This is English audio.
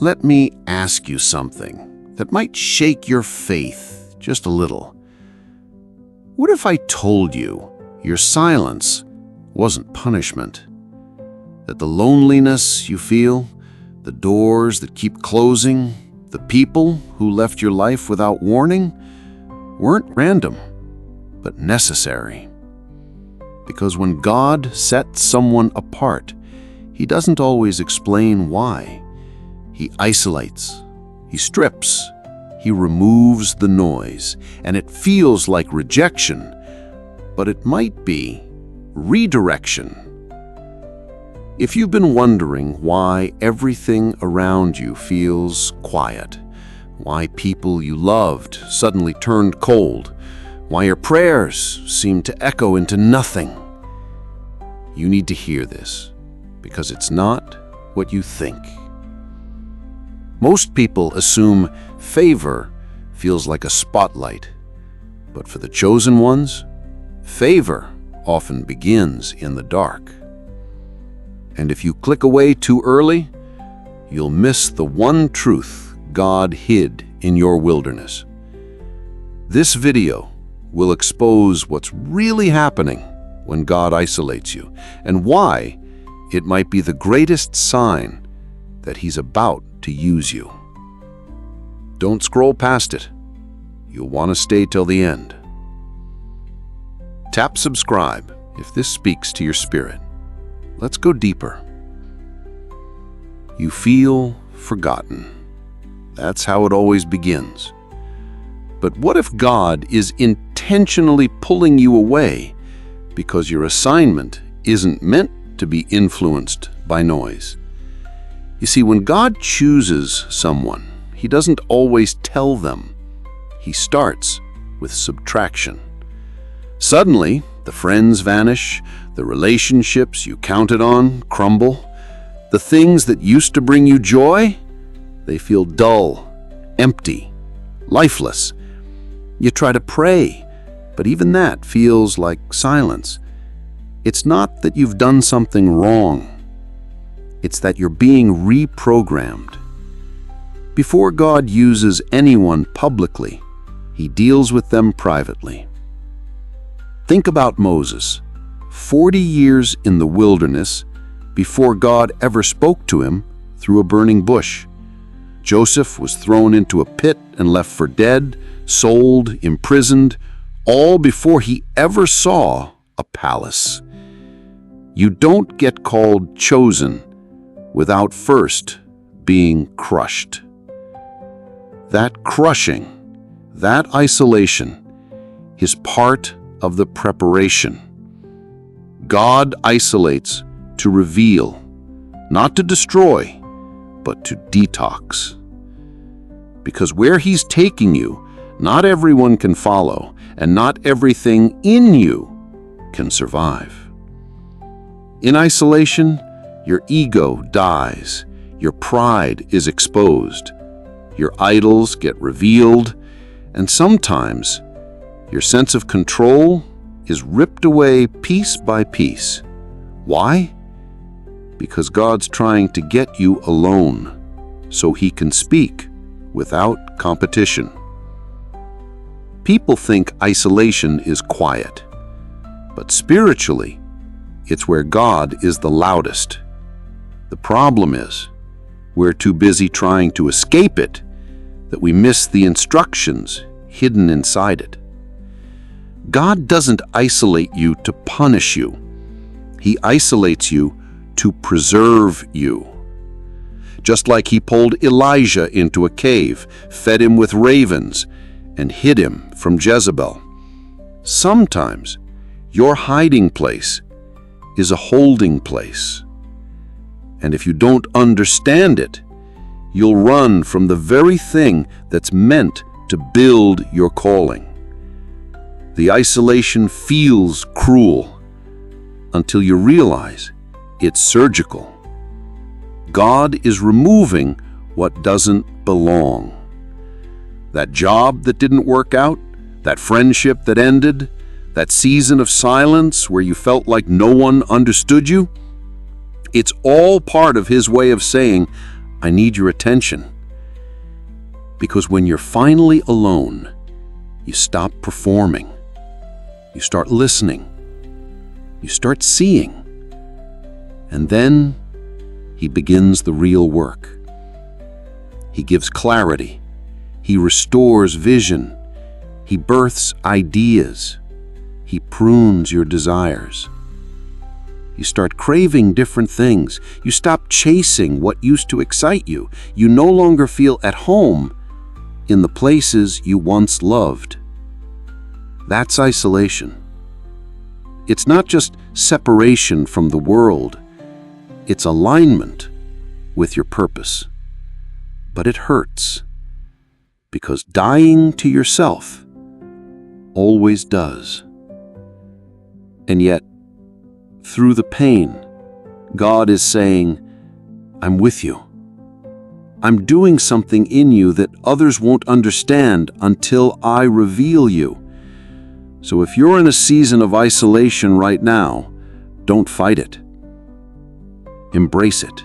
Let me ask you something that might shake your faith just a little. What if I told you your silence wasn't punishment? That the loneliness you feel, the doors that keep closing, the people who left your life without warning weren't random, but necessary. Because when God sets someone apart, He doesn't always explain why. He isolates, He strips, He removes the noise, and it feels like rejection, but it might be redirection. If you've been wondering why everything around you feels quiet, why people you loved suddenly turned cold, why your prayers seem to echo into nothing, you need to hear this, because it's not what you think. Most people assume favor feels like a spotlight, but for the chosen ones, favor often begins in the dark. And if you click away too early, you'll miss the one truth God hid in your wilderness. This video will expose what's really happening when God isolates you, and why it might be the greatest sign that He's about to use you. Don't scroll past it. You'll want to stay till the end. Tap subscribe if this speaks to your spirit. Let's go deeper. You feel forgotten. That's how it always begins. But what if God is intentionally pulling you away because your assignment isn't meant to be influenced by noise? You see, when God chooses someone, He doesn't always tell them. He starts with subtraction. Suddenly, the friends vanish, the relationships you counted on crumble, the things that used to bring you joy, they feel dull, empty, lifeless. You try to pray, but even that feels like silence. It's not that you've done something wrong. It's that you're being reprogrammed. Before God uses anyone publicly, He deals with them privately. Think about Moses, 40 years in the wilderness before God ever spoke to him through a burning bush. Joseph was thrown into a pit and left for dead, sold, imprisoned, all before he ever saw a palace. You don't get called chosen without first being crushed. That crushing, that isolation, is part of the preparation. God isolates to reveal, not to destroy, but to detox. Because where He's taking you, not everyone can follow, and not everything in you can survive. In isolation, your ego dies, your pride is exposed, your idols get revealed, and sometimes your sense of control is ripped away piece by piece. Why? Because God's trying to get you alone so He can speak without competition. People think isolation is quiet, but spiritually, it's where God is the loudest. The problem is, we're too busy trying to escape it that we miss the instructions hidden inside it. God doesn't isolate you to punish you. He isolates you to preserve you. Just like He pulled Elijah into a cave, fed him with ravens, and hid him from Jezebel. Sometimes your hiding place is a holding place. And if you don't understand it, you'll run from the very thing that's meant to build your calling. The isolation feels cruel until you realize it's surgical. God is removing what doesn't belong. That job that didn't work out, that friendship that ended, that season of silence where you felt like no one understood you, it's all part of His way of saying, I need your attention. Because when you're finally alone, you stop performing. You start listening. You start seeing. And then he begins the real work. He gives clarity. He restores vision. He births ideas. He prunes your desires. You start craving different things. You stop chasing what used to excite you. You no longer feel at home in the places you once loved. That's isolation. It's not just separation from the world. It's alignment with your purpose. But it hurts, because dying to yourself always does. And yet, through the pain, God is saying, I'm with you. I'm doing something in you that others won't understand until I reveal you. So if you're in a season of isolation right now, don't fight it. Embrace it.